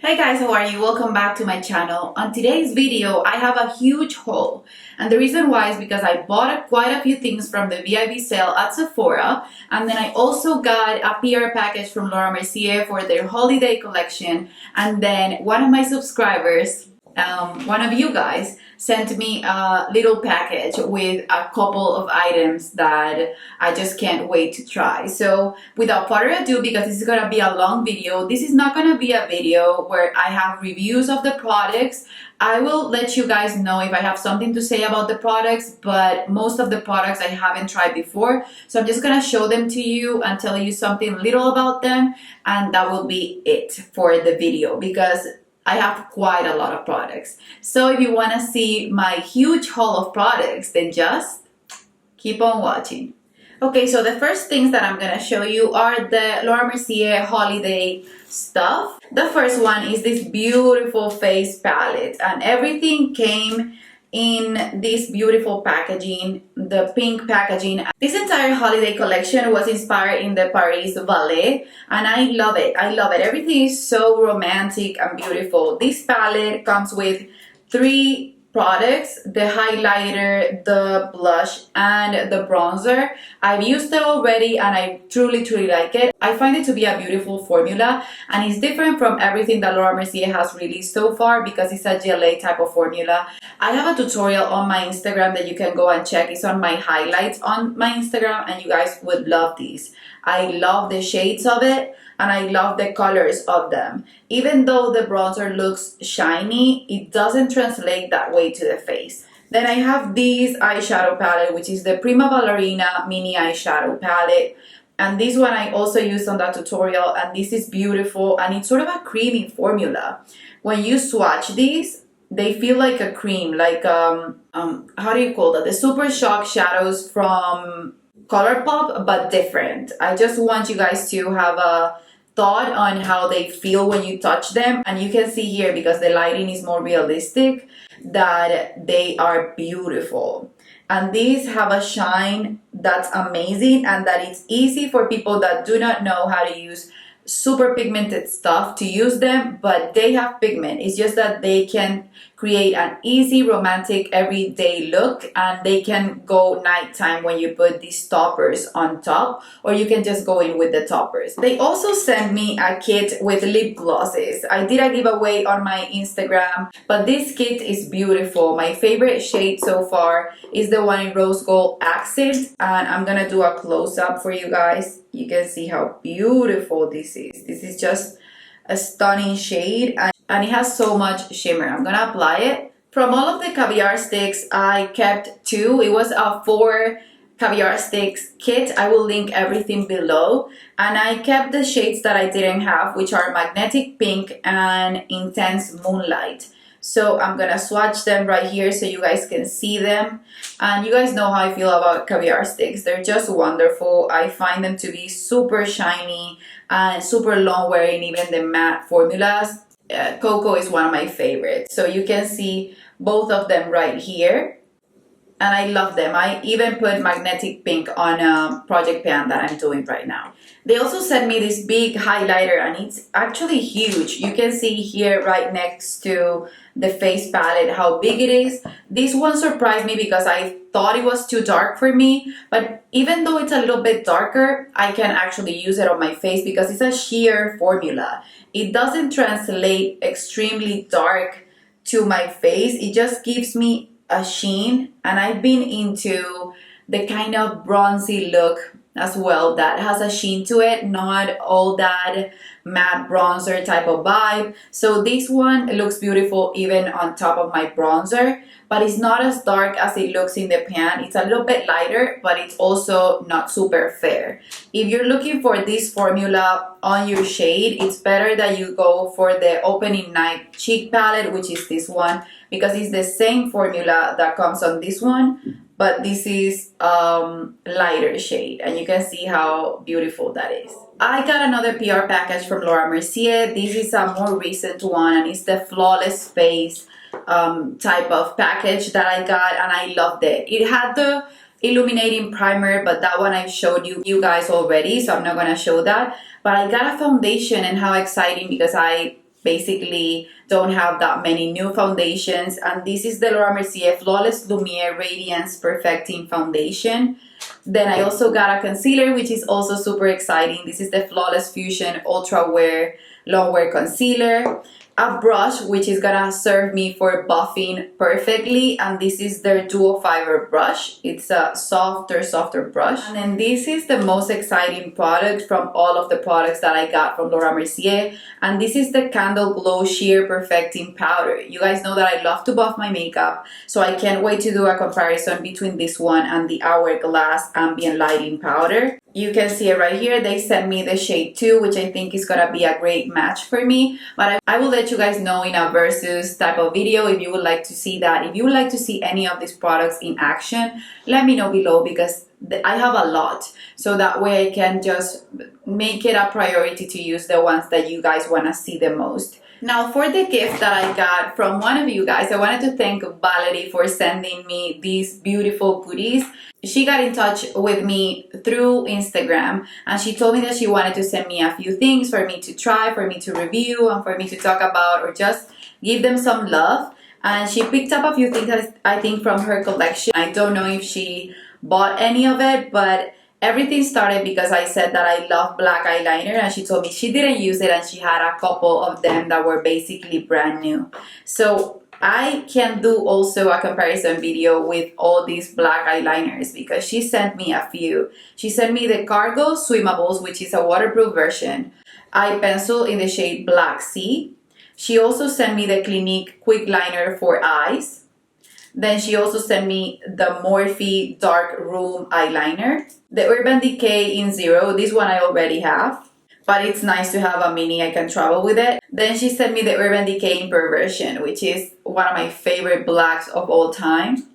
Hey guys, how are you? Welcome back to my channel. On today's video, I have a huge haul. And the reason why is because I bought quite a few things from the VIB sale at Sephora. And then I also got a PR package from Mercier for their holiday collection. And then one of my subscribers, one of you guys, sent me a little package with a couple of items that I just can't wait to try. So without further ado, because this is gonna be a long video, this is not gonna be a video where I have reviews of the products. I will let you guys know if I have something to say about the products, but most of the products I haven't tried before. So I'm just gonna show them to you and tell you something little about them, and that will be it for the video because I have quite a lot of products. So if you want to see my huge haul of products, then just keep on watching. Okay, so the first things that I'm going to show you are the Mercier holiday stuff. The first one is this beautiful face palette, and everything came in this beautiful packaging, the pink packaging. This entire holiday collection was inspired in the Paris Ballet, and I love it. I love it. Everything is so romantic and beautiful. This palette comes with 3 products: the highlighter, the blush, and the bronzer. I've used it already and I truly like it. I find it to be a beautiful formula, and it's different from everything that Laura Mercier has released so far because it's a GLA type of formula. I have a tutorial on my Instagram that you can go and check. It's on my highlights on my Instagram, and you guys would love these. I love the shades of it, and I love the colors of them. Even though the bronzer looks shiny, it doesn't translate that way to the face. Then I have this eyeshadow palette, which is the Prima Ballerina mini eyeshadow palette. And this one I also used on that tutorial, and this is beautiful, and it's sort of a creamy formula. When you swatch these, they feel like a cream, like how do you call that? The Super Shock shadows from ColourPop, but different. I just want you guys to have a thought on how they feel when you touch them, and you can see here, because the lighting is more realistic, that they are beautiful. And these have a shine that's amazing, and that it's easy for people that do not know how to use super pigmented stuff to use them, but they have pigment. It's just that they can create an easy romantic everyday look, and they can go nighttime when you put these toppers on top, or you can just go in with the toppers. They also sent me a kit with lip glosses. I did a giveaway on my Instagram, but this kit is beautiful. My favorite shade so far is the one in rose gold accent, and I'm gonna do a close-up for you guys. You can see how beautiful this is. This is just a stunning shade, and it has so much shimmer. I'm gonna apply it. From all of the caviar sticks, I kept 2. It was a 4 caviar sticks kit. I will link everything below. And I kept the shades that I didn't have, which are Magnetic Pink and Intense Moonlight. So I'm gonna swatch them right here so you guys can see them. And you guys know how I feel about caviar sticks. They're just wonderful. I find them to be super shiny and super long wearing, even the matte formulas. Cocoa is one of my favorites. So you can see both of them right here. And I love them. I even put Magnetic Pink on a project pan that I'm doing right now. They also sent me this big highlighter, and it's actually huge. You can see here right next to the face palette how big it is. This one surprised me because I thought it was too dark for me, but even though it's a little bit darker, I can actually use it on my face because it's a sheer formula. It doesn't translate extremely dark to my face. It just gives me a sheen, and I've been into the kind of bronzy look as well that has a sheen to it, not all that matte bronzer type of vibe. So this one looks beautiful even on top of my bronzer, but it's not as dark as it looks in the pan. It's a little bit lighter, but it's also not super fair. If you're looking for this formula on your shade, it's better that you go for the Opening Night Cheek palette, which is this one, because it's the same formula that comes on this one, but this is lighter shade, and you can see how beautiful that is. I got another PR package from Laura Mercier. This is a more recent one, and it's the Flawless Face type of package that I got, and I loved it. It had the illuminating primer, but that one I've showed you guys already, so I'm not gonna show that. But I got a foundation, and how exciting, because I basically don't have that many new foundations. And this is the Laura Mercier Flawless Lumiere Radiance Perfecting Foundation. Then I also got a concealer, which is also super exciting. This is the Flawless Fusion Ultra Wear Long Wear Concealer. A brush, which is gonna serve me for buffing perfectly, and this is their dual fiber brush. It's a softer brush. And then this is the most exciting product from all of the products that I got from Laura Mercier, and this is the Candle Glow Sheer Perfecting Powder. You guys know that I love to buff my makeup, so I can't wait to do a comparison between this one and the Hourglass Ambient Lighting Powder. You can see it right here. They sent me the shade 2, which I think is gonna be a great match for me. But I will let you guys know in a versus type of video if you would like to see that. If you would like to see any of these products in action, let me know below, because I have a lot. So that way I can just make it a priority to use the ones that you guys wanna see the most. Now, for the gift that I got from one of you guys, I wanted to thank Valerie for sending me these beautiful goodies. She got in touch with me through Instagram, and she told me that she wanted to send me a few things for me to try, for me to review, and for me to talk about, or just give them some love. And she picked up a few things that I think from her collection. I don't know if she bought any of it, but everything started because I said that I love black eyeliner, and she told me she didn't use it and she had a couple of them that were basically brand new. So I can do also a comparison video with all these black eyeliners because she sent me a few. She sent me the Cargo Swimmables, which is a waterproof version, eye pencil in the shade Black Sea. She also sent me the Clinique Quick Liner for eyes. Then she also sent me the Morphe Dark Room eyeliner, the Urban Decay in Zero. This one I already have, but it's nice to have a mini. I can travel with it. Then she sent me the Urban Decay in Perversion, which is one of my favorite blacks of all time.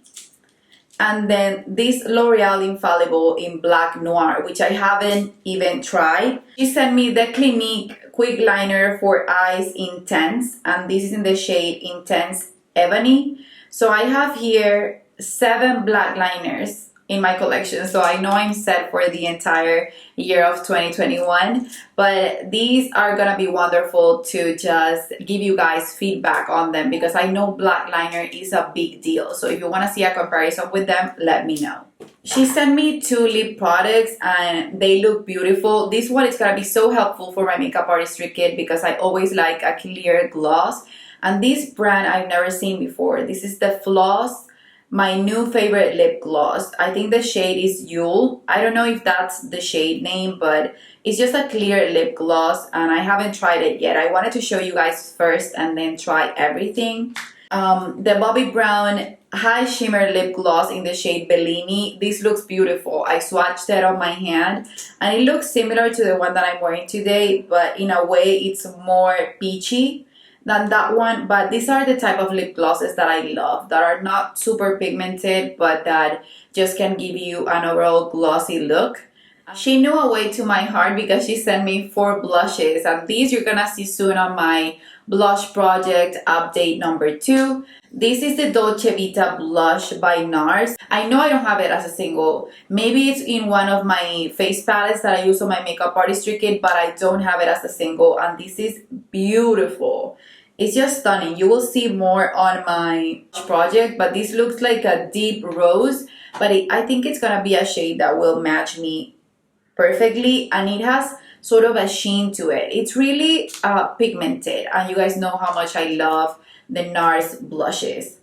And then this L'Oreal Infallible in Black Noir, which I haven't even tried. She sent me the Clinique Quick Liner for Eyes Intense, and this is in the shade Intense Ebony. So I have here 7 black liners in my collection, so I know I'm set for the entire year of 2021, but these are gonna be wonderful to just give you guys feedback on them, because I know black liner is a big deal. So if you want to see a comparison with them, let me know. She sent me 2 lip products and they look beautiful. This one is gonna be so helpful for my makeup artistry kit because I always like a clear gloss, and this brand I've never seen before. This is the Floss, my new favorite lip gloss. I think the shade is Yule. I don't know if that's the shade name, but it's just a clear lip gloss and I haven't tried it yet. I wanted to show you guys first and then try everything. The Bobbi Brown High Shimmer Lip Gloss in the shade Bellini. This looks beautiful. I swatched it on my hand and it looks similar to the one that I'm wearing today, but in a way it's more peachy than that one. But these are the type of lip glosses that I love, that are not super pigmented but that just can give you an overall glossy look. She knew a way to my heart because she sent me 4 blushes, and these you're gonna see soon on my blush project update number 2. This is the Dolce Vita blush by NARS. I know I don't have it as a single. Maybe it's in one of my face palettes that I use on my makeup artistry kit, but I don't have it as a single, and this is beautiful. It's just stunning. You will see more on my project, but this looks like a deep rose, but I think it's gonna be a shade that will match me perfectly, and it has sort of a sheen to it. It's really pigmented, and you guys know how much I love the NARS blushes.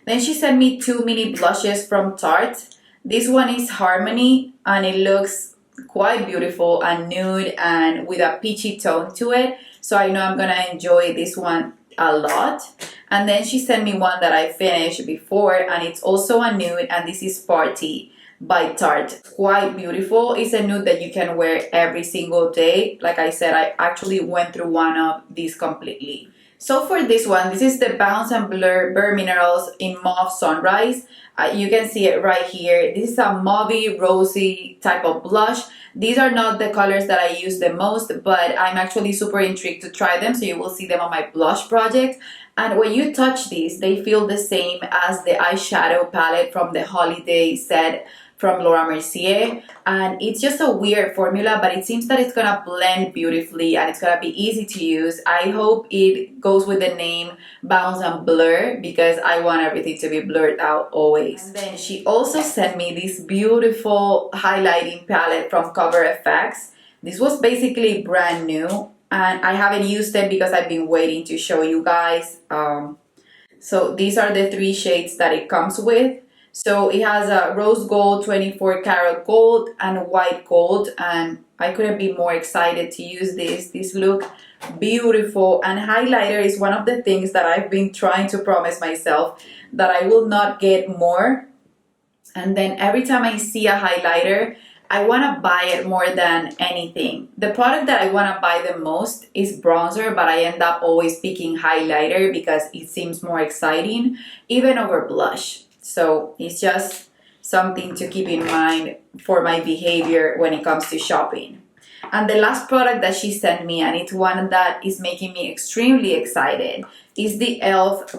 Then she sent me 2 mini blushes from Tarte. This one is Harmony, and it looks quite beautiful and nude and with a peachy tone to it, so I know I'm gonna enjoy this one a lot. And then she sent me one that I finished before, and it's also a nude, and this is Party by Tarte. Quite beautiful. It's a nude that you can wear every single day. Like I said, I actually went through one of these completely. So for this one, this is the Bounce and Blur Bare Minerals in Mauve Sunrise. You can see it right here. This is a mauvey, rosy type of blush. These are not the colors that I use the most, but I'm actually super intrigued to try them, so you will see them on my blush project. And when you touch these, they feel the same as the eyeshadow palette from the holiday set from Laura Mercier, and it's just a weird formula, but it seems that it's gonna blend beautifully and it's gonna be easy to use. I hope it goes with the name Bounce and Blur because I want everything to be blurred out always. And then she also sent me this beautiful highlighting palette from Cover FX. This was basically brand new and I haven't used it because I've been waiting to show you guys. So these are the 3 shades that it comes with. So it has a rose gold, 24 karat gold, and white gold, and I couldn't be more excited to use this. These look beautiful, and highlighter is one of the things that I've been trying to promise myself that I will not get more. And then every time I see a highlighter, I want to buy it more than anything. The product that I want to buy the most is bronzer, but I end up always picking highlighter because it seems more exciting, even over blush. So it's just something to keep in mind for my behavior when it comes to shopping. And the last product that she sent me, and it's one that is making me extremely excited, is the e.l.f.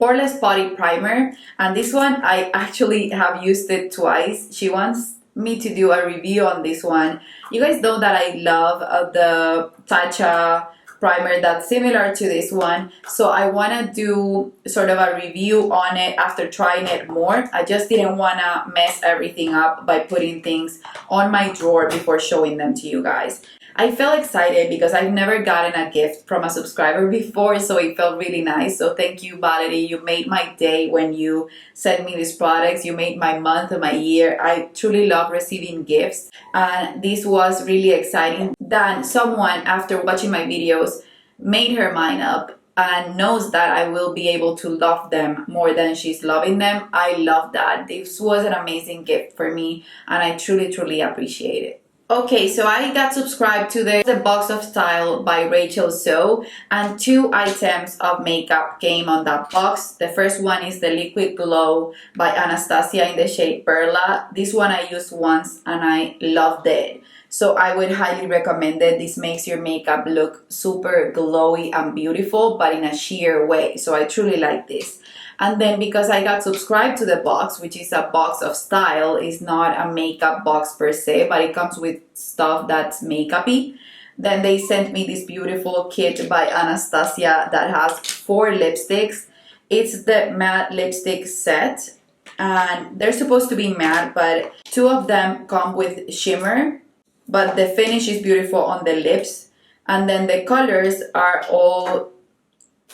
Poreless Putty Primer. And this one, I actually have used it twice. She wants me to do a review on this one. You guys know that I love the Tatcha primer that's similar to this one, so I want to do sort of a review on it after trying it more. I just didn't want to mess everything up by putting things on my drawer before showing them to you guys. I felt excited because I've never gotten a gift from a subscriber before, so it felt really nice. So thank you, Valerie. You made my day when you sent me these products. You made my month and my year. I truly love receiving gifts, and this was really exciting. Then someone, after watching my videos, made her mind up and knows that I will be able to love them more than she's loving them. I love that. This was an amazing gift for me, and I truly appreciate it. Okay, so I got subscribed to the Box of Style by Rachel So, and 2 items of makeup came on that box. The first one is the Liquid Glow by Anastasia in the shade Perla. This one I used once and I loved it. So I would highly recommend it. This makes your makeup look super glowy and beautiful, but in a sheer way. So I truly like this. And then because I got subscribed to the box, which is a box of style, is not a makeup box per se, but it comes with stuff that's makeup-y. Then they sent me this beautiful kit by Anastasia that has 4 lipsticks. It's the matte lipstick set, and they're supposed to be matte, but 2 of them come with shimmer, but the finish is beautiful on the lips. And then the colors are all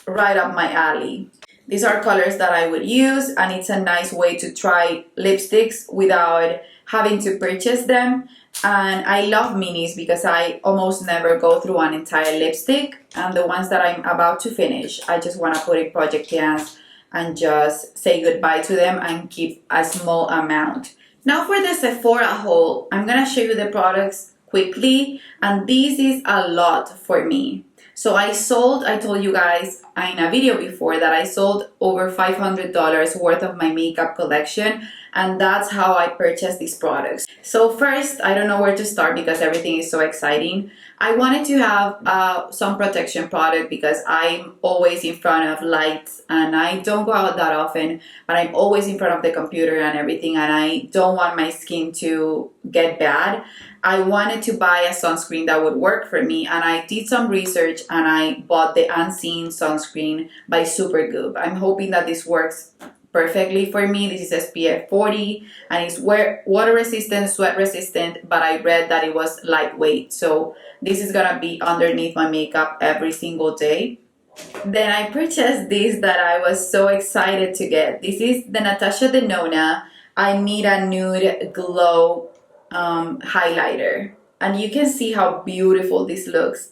right up my alley. These are colors that I would use, and it's a nice way to try lipsticks without having to purchase them. And I love minis because I almost never go through an entire lipstick, and the ones that I'm about to finish, I just want to put in project cans and just say goodbye to them and keep a small amount. Now for the Sephora haul, I'm gonna show you the products quickly, and this is a lot for me. So I told you guys in a video before that I sold over $500 worth of my makeup collection, and that's how I purchased these products. So first, I don't know where to start because everything is so exciting. I wanted to have sun protection product because I'm always in front of lights and I don't go out that often, but I'm always in front of the computer and everything, and I don't want my skin to get bad. I wanted to buy a sunscreen that would work for me, and I did some research and I bought the Unseen sunscreen by Supergoop. I'm hoping that this works perfectly for me. This is SPF 40 and it's water resistant, sweat resistant, but I read that it was lightweight. So this is gonna be underneath my makeup every single day. Then I purchased this that I was so excited to get. This is the Natasha Denona I Need a Nude Glow highlighter, and you can see how beautiful this looks.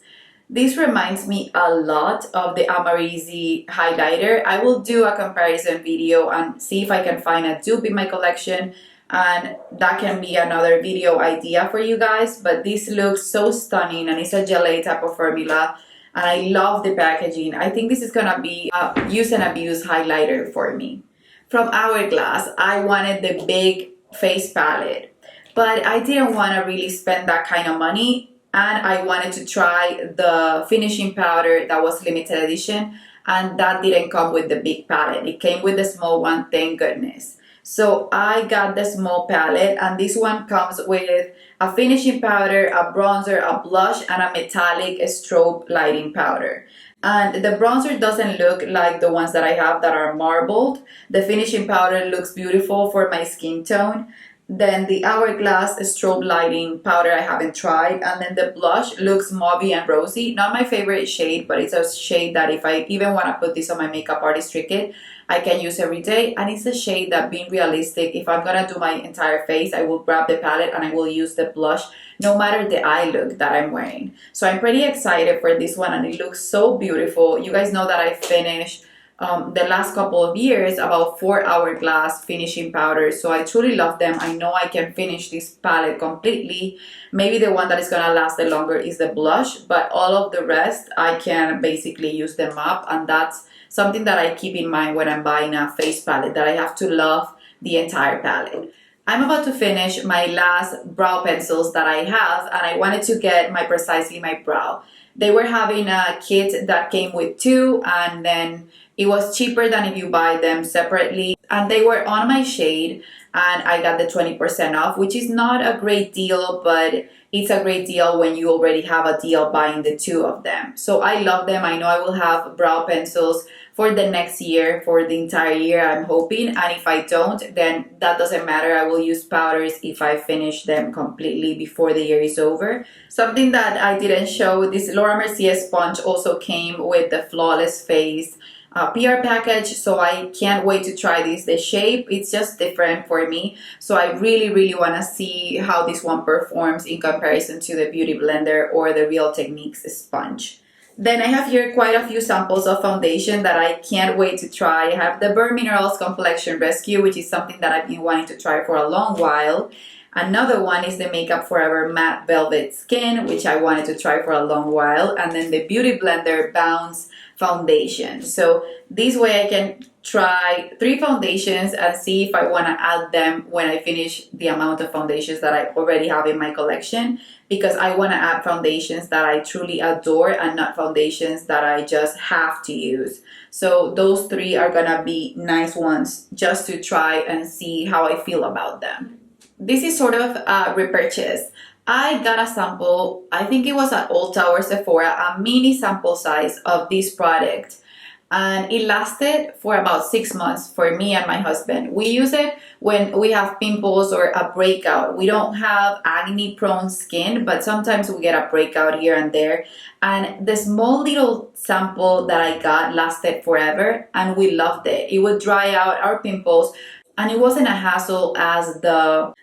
This reminds me a lot of the Amarizi highlighter. I will do a comparison video and see if I can find a dupe in my collection, and that can be another video idea for you guys. But this looks so stunning, and it's a gelée type of formula, and I love the packaging. I think this is gonna be a use and abuse highlighter for me. From Hourglass, I wanted the big face palette, but I didn't want to really spend that kind of money, and I wanted to try the finishing powder that was limited edition, and that didn't come with the big palette. It came with the small one, thank goodness. So I got the small palette, and this one comes with a finishing powder, a bronzer, a blush, and a metallic strobe lighting powder. And the bronzer doesn't look like the ones that I have that are marbled. The finishing powder looks beautiful for my skin tone. Then the Hourglass strobe lighting powder I haven't tried. And then the blush looks mauvey and rosy. Not my favorite shade, but it's a shade that if I even want to put this on my makeup artist trinket, I can use every day. And it's a shade that, being realistic, if I'm going to do my entire face, I will grab the palette and I will use the blush no matter the eye look that I'm wearing. So I'm pretty excited for this one, and it looks so beautiful. You guys know that I finished the last couple of years about 4 Hourglass finishing powders, so I truly love them. I know I can finish this palette completely. Maybe the one that is gonna last the longer is the blush, but all of the rest I can basically use them up, and that's something that I keep in mind when I'm buying a face palette, that I have to love the entire palette. I'm about to finish my last brow pencils that I have, and I wanted to get my Precisely My Brow. They were having a kit that came with 2, and then it was cheaper than if you buy them separately, and they were on my shade, and I got the 20% off, which is not a great deal, but it's a great deal when you already have a deal buying the 2 of them. So I love them. I know I will have brow pencils for the next year, for the entire year, I'm hoping. And if I don't, then that doesn't matter. I will use powders if I finish them completely before the year is over. Something that I didn't show, this Laura Mercier sponge also came with the Flawless Face PR package, so I can't wait to try this. The shape, it's just different for me, so I really want to see how this one performs in comparison to the Beauty Blender or the Real Techniques sponge. Then I have here quite a few samples of foundation that I can't wait to try. I have the Bare Minerals Complexion Rescue, which is something that I've been wanting to try for a long while. Another one is the Makeup Forever Matte Velvet Skin, which I wanted to try for a long while. And then the Beauty Blender Bounce Foundation. So this way I can try 3 foundations and see if I want to add them when I finish the amount of foundations that I already have in my collection, because I want to add foundations that I truly adore and not foundations that I just have to use. So those 3 are gonna be nice ones just to try and see how I feel about them. This is sort of a repurchase. I got a sample, I think it was at Ulta or Sephora, a mini sample size of this product. And it lasted for about 6 months for me and my husband. We use it when we have pimples or a breakout. We don't have acne prone skin, but sometimes we get a breakout here and there. And the small little sample that I got lasted forever, and we loved it. It would dry out our pimples, and it wasn't a hassle as the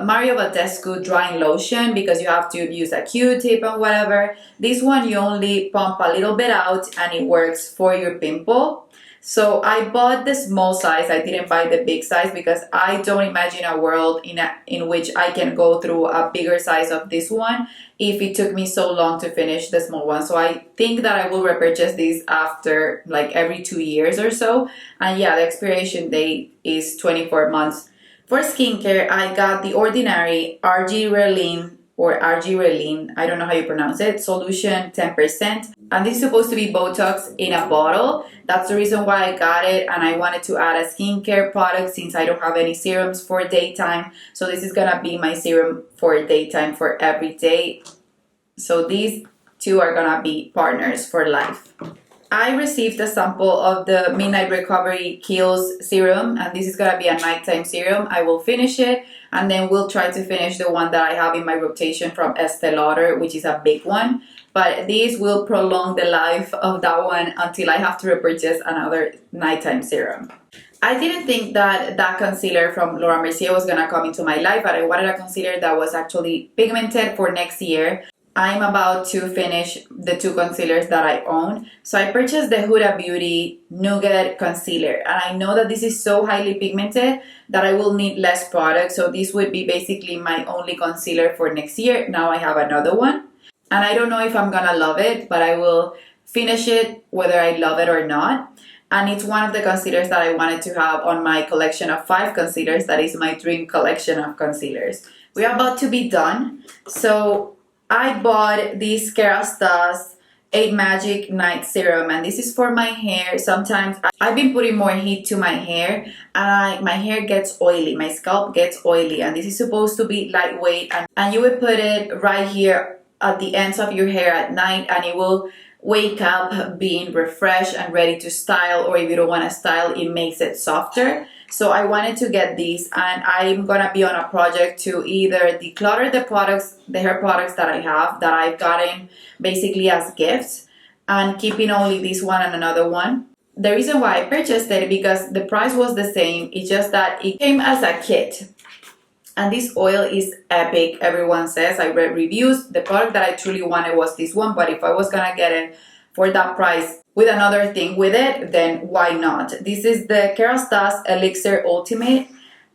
Mario Badescu drying lotion, because you have to use a Q-tip and whatever. This one, you only pump a little bit out and it works for your pimple. So I bought the small size. I didn't buy the big size because I don't imagine a world in which I can go through a bigger size of this one if it took me so long to finish the small one. So I think that I will repurchase this after like every 2 years or so. And yeah, the expiration date is 24 months. For skincare, I got the Ordinary RG Relin, or RG Relin, I don't know how you pronounce it, solution 10%. And this is supposed to be Botox in a bottle. That's the reason why I got it, and I wanted to add a skincare product since I don't have any serums for daytime. So this is gonna be my serum for daytime for every day. So these 2 are gonna be partners for life. I received a sample of the Midnight Recovery Kiehl's serum, and this is gonna be a nighttime serum. I will finish it, and then we'll try to finish the one that I have in my rotation from Estee Lauder, which is a big one. But this will prolong the life of that one until I have to repurchase another nighttime serum. I didn't think that concealer from Laura Mercier was gonna come into my life, but I wanted a concealer that was actually pigmented for next year. I'm about to finish the 2 concealers that I own. So I purchased the Huda Beauty Nougat Concealer. And I know that this is so highly pigmented that I will need less product. So this would be basically my only concealer for next year. Now I have another one. And I don't know if I'm gonna love it, but I will finish it whether I love it or not. And it's one of the concealers that I wanted to have on my collection of 5 concealers. That is my dream collection of concealers. We're about to be done. So I bought this Kerastase a Magic Night Serum, and this is for my hair. Sometimes I've been putting more heat to my hair, and my hair gets oily, my scalp gets oily, and this is supposed to be lightweight, and you would put it right here at the ends of your hair at night, and it will wake up being refreshed and ready to style, or if you don't want to style, it makes it softer. So I wanted to get these, and I'm gonna be on a project to either declutter the products, the hair products that I have, that I've gotten basically as gifts, and keeping only this one and another one. The reason why I purchased it because the price was the same, it's just that it came as a kit. And this oil is epic, everyone says. I read reviews. The product that I truly wanted was this one, but if I was gonna get it for that price with another thing with it, then why not? This is the Kerastase Elixir Ultimate,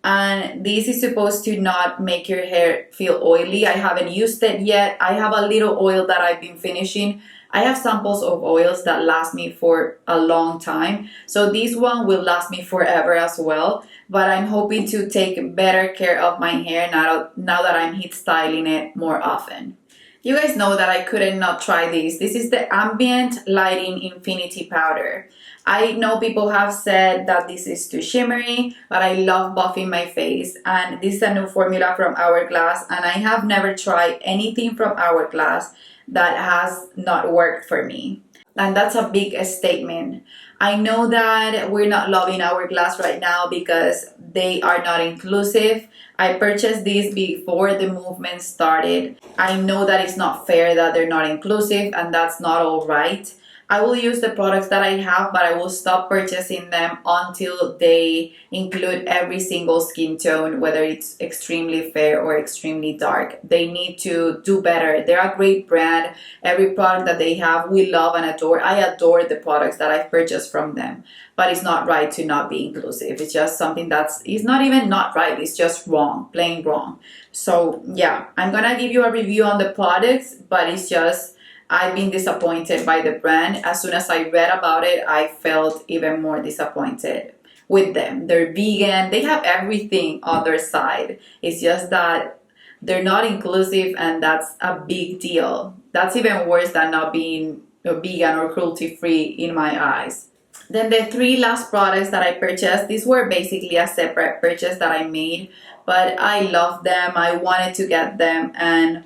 and this is supposed to not make your hair feel oily. I haven't used it yet. I have a little oil that I've been finishing. I have samples of oils that last me for a long time, so this one will last me forever as well. But I'm hoping to take better care of my hair now that I'm heat styling it more often. You guys know that I couldn't not try this. This is the Ambient Lighting Infinity Powder. I know people have said that this is too shimmery, but I love buffing my face. And this is a new formula from Hourglass, and I have never tried anything from Hourglass that has not worked for me. And that's a big statement. I know that we're not loving Hourglass right now because they are not inclusive. I purchased these before the movement started. I know that it's not fair that they're not inclusive, and that's not all right. I will use the products that I have, but I will stop purchasing them until they include every single skin tone, whether it's extremely fair or extremely dark. They need to do better. They're a great brand. Every product that they have, we love and adore. I adore the products that I've purchased from them, but it's not right to not be inclusive. It's just something it's not even not right. It's just wrong, plain wrong. So yeah, I'm gonna give you a review on the products, but it's just, I've been disappointed by the brand. As soon as I read about it, I felt even more disappointed with them. They're vegan. They have everything on their side. It's just that they're not inclusive, and that's a big deal. That's even worse than not being vegan or cruelty-free in my eyes. Then the three last products that I purchased, these were basically a separate purchase that I made, but I love them. I wanted to get them, and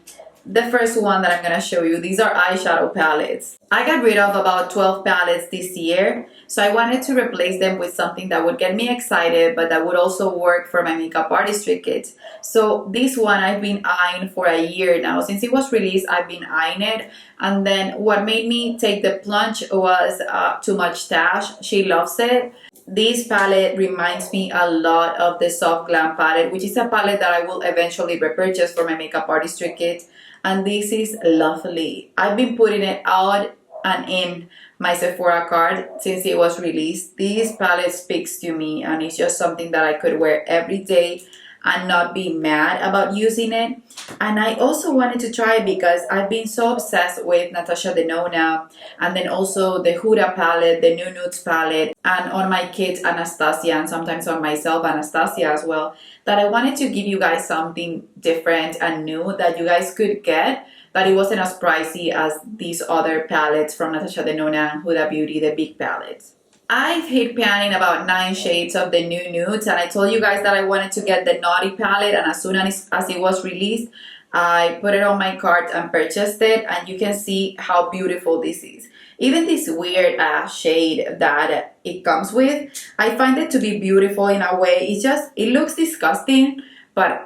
the first one that I'm going to show you, these are eyeshadow palettes. I got rid of about 12 palettes this year, so I wanted to replace them with something that would get me excited, but that would also work for my makeup artistry kit. So this one I've been eyeing for a year now. Since it was released, I've been eyeing it. And then what made me take the plunge was Too Much Tash. She loves it. This palette reminds me a lot of the Soft Glam palette, which is a palette that I will eventually repurchase for my makeup artistry kit. And this is lovely. I've been putting it out and in my Sephora cart since it was released. This palette speaks to me, and it's just something that I could wear every day and not be mad about using it. And I also wanted to try it because I've been so obsessed with Natasha Denona, and then also the Huda palette, the New Nudes palette, and on my kids Anastasia, and sometimes on myself Anastasia as well, that I wanted to give you guys something different and new that you guys could get, but it wasn't as pricey as these other palettes from Natasha Denona and Huda Beauty, the big palettes. I've hit panning about 9 shades of the New Nudes, and I told you guys that I wanted to get the Naughty palette, and as soon as it was released, I put it on my cart and purchased it, and you can see how beautiful this is. Even this weird shade that it comes with, I find it to be beautiful in a way. It looks disgusting, but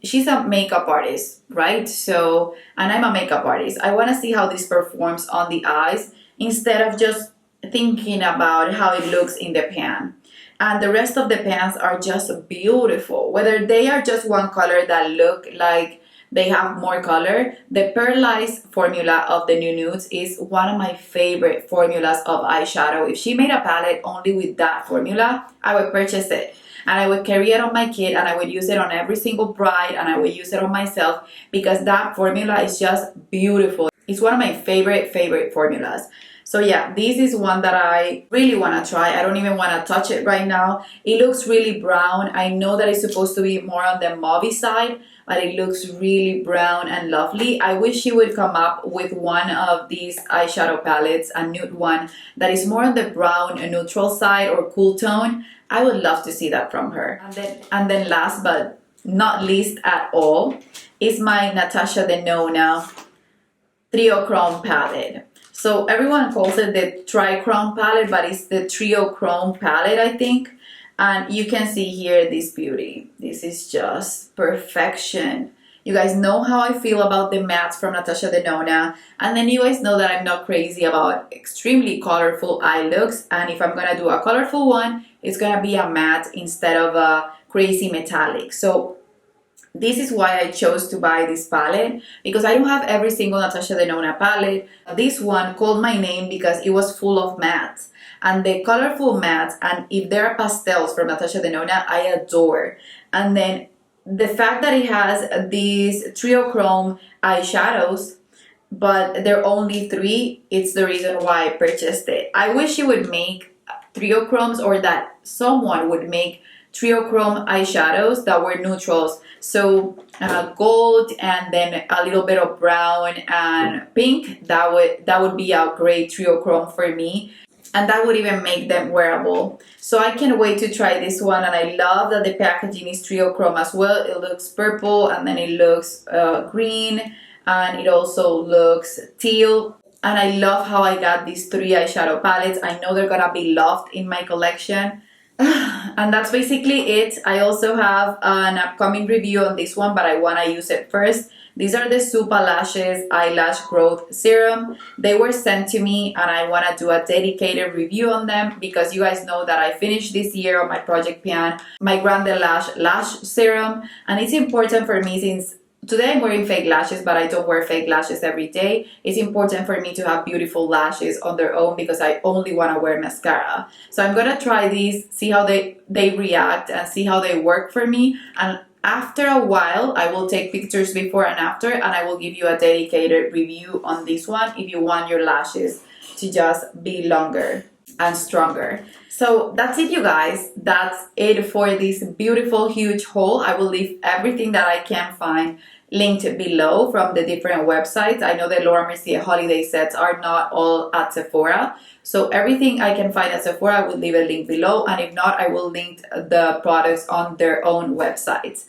she's a makeup artist, right? So, and I'm a makeup artist. I want to see how this performs on the eyes instead of just thinking about how it looks in the pan. And the rest of the pans are just beautiful. Whether they are just one color that look like they have more color, the Pearlized formula of the New Nudes is one of my favorite formulas of eyeshadow. If she made a palette only with that formula, I would purchase it. And I would carry it on my kit, and I would use it on every single bride, and I would use it on myself because that formula is just beautiful. It's one of my favorite formulas. So yeah, this is one that I really want to try. I don't even want to touch it right now. It looks really brown. I know that it's supposed to be more on the mauvey side, but it looks really brown and lovely. I wish she would come up with one of these eyeshadow palettes, a nude one that is more on the brown neutral side or cool tone. I would love to see that from her. And then last but not least at all is my Natasha Denona Trio-Chrome palette. So everyone calls it the Tri-Chrome palette, but it's the Trio-Chrome palette, I think. And you can see here this beauty. This is just perfection. You guys know how I feel about the mattes from Natasha Denona. And then you guys know that I'm not crazy about extremely colorful eye looks. And if I'm gonna do a colorful one, it's gonna be a matte instead of a crazy metallic. So this is why I chose to buy this palette, because I don't have every single Natasha Denona palette. This one called my name because it was full of mattes. And the colorful mattes, and if there are pastels from Natasha Denona, I adore. And then the fact that it has these Trio-Chrome eyeshadows, but they're only 3, it's the reason why I purchased it. I wish it would make Trio-Chromes, or that someone would make Trio-Chrome eyeshadows that were neutrals. So gold and then a little bit of brown and pink. That would be a great Trio-Chrome for me. And that would even make them wearable. So I can't wait to try this one, and I love that the packaging is Trio-Chrome as well. It looks purple, and then it looks green, and it also looks teal. And I love how I got these 3 eyeshadow palettes. I know they're gonna be loved in my collection. And that's basically it. I also have an upcoming review on this one, but I wanna use it first. These are the Supa Lashes Eyelash Growth Serum. They were sent to me, and I want to do a dedicated review on them because you guys know that I finished this year on my project plan my Grande Lash Serum, and it's important for me, since today I'm wearing fake lashes, but I don't wear fake lashes every day. It's important for me to have beautiful lashes on their own because I only want to wear mascara. So I'm gonna try these, see how they react, and see how they work for me. And after a while, I will take pictures before and after, and I will give you a dedicated review on this one if you want your lashes to just be longer and stronger. So that's it, you guys. That's it for this beautiful, huge haul. I will leave everything that I can find linked below from the different websites. I know the Laura Mercier holiday sets are not all at Sephora. So everything I can find at Sephora, I will leave a link below. And if not, I will link the products on their own websites.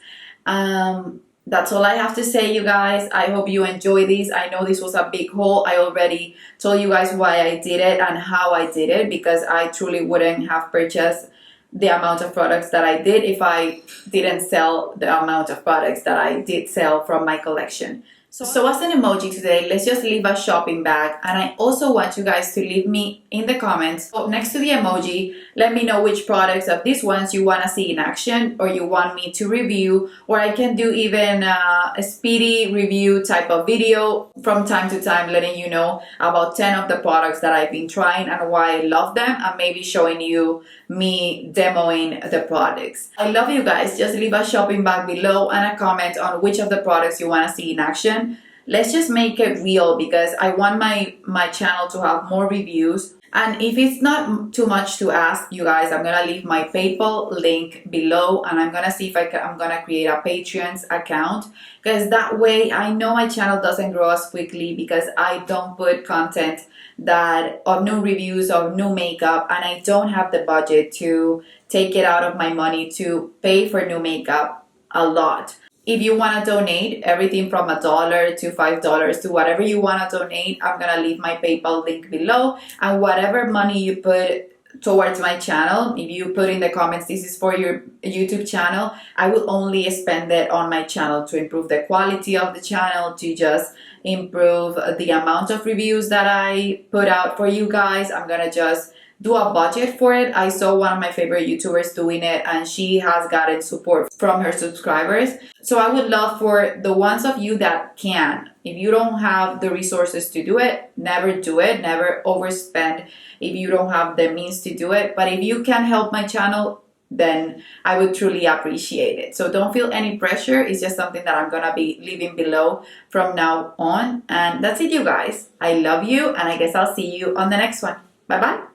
That's all I have to say, you guys. I hope you enjoy this. I know this was a big haul. I already told you guys why I did it and how I did it, because I truly wouldn't have purchased the amount of products that I did if I didn't sell the amount of products that I did sell from my collection. So as an emoji today, let's just leave a shopping bag. And I also want you guys to leave me in the comments, next to the emoji, let me know which products of these ones you want to see in action or you want me to review, or I can do even a speedy review type of video from time to time, letting you know about 10 of the products that I've been trying and why I love them, and maybe showing you me demoing the products. I love you guys. Just leave a shopping bag below and a comment on which of the products you want to see in action. Let's just make it real, because I want my channel to have more reviews. And if it's not too much to ask, you guys, I'm gonna leave my PayPal link below, and I'm gonna see if I'm gonna create a Patreon's account, because that way I know my channel doesn't grow as quickly, because I don't put content that of new reviews of new makeup, and I don't have the budget to take it out of my money to pay for new makeup a lot. If you want to donate everything from $1 to $5 to whatever you want to donate, I'm going to leave my PayPal link below. And whatever money you put towards my channel, if you put in the comments, this is for your YouTube channel, I will only spend it on my channel to improve the quality of the channel, to just improve the amount of reviews that I put out for you guys. I'm going to just do a budget for it. I saw one of my favorite YouTubers doing it, and she has gotten support from her subscribers. So I would love for the ones of you that can, if you don't have the resources to do it, never do it, never overspend if you don't have the means to do it. But if you can help my channel, then I would truly appreciate it. So don't feel any pressure. It's just something that I'm gonna be leaving below from now on. And that's it, you guys. I love you, and I guess I'll see you on the next one. Bye bye.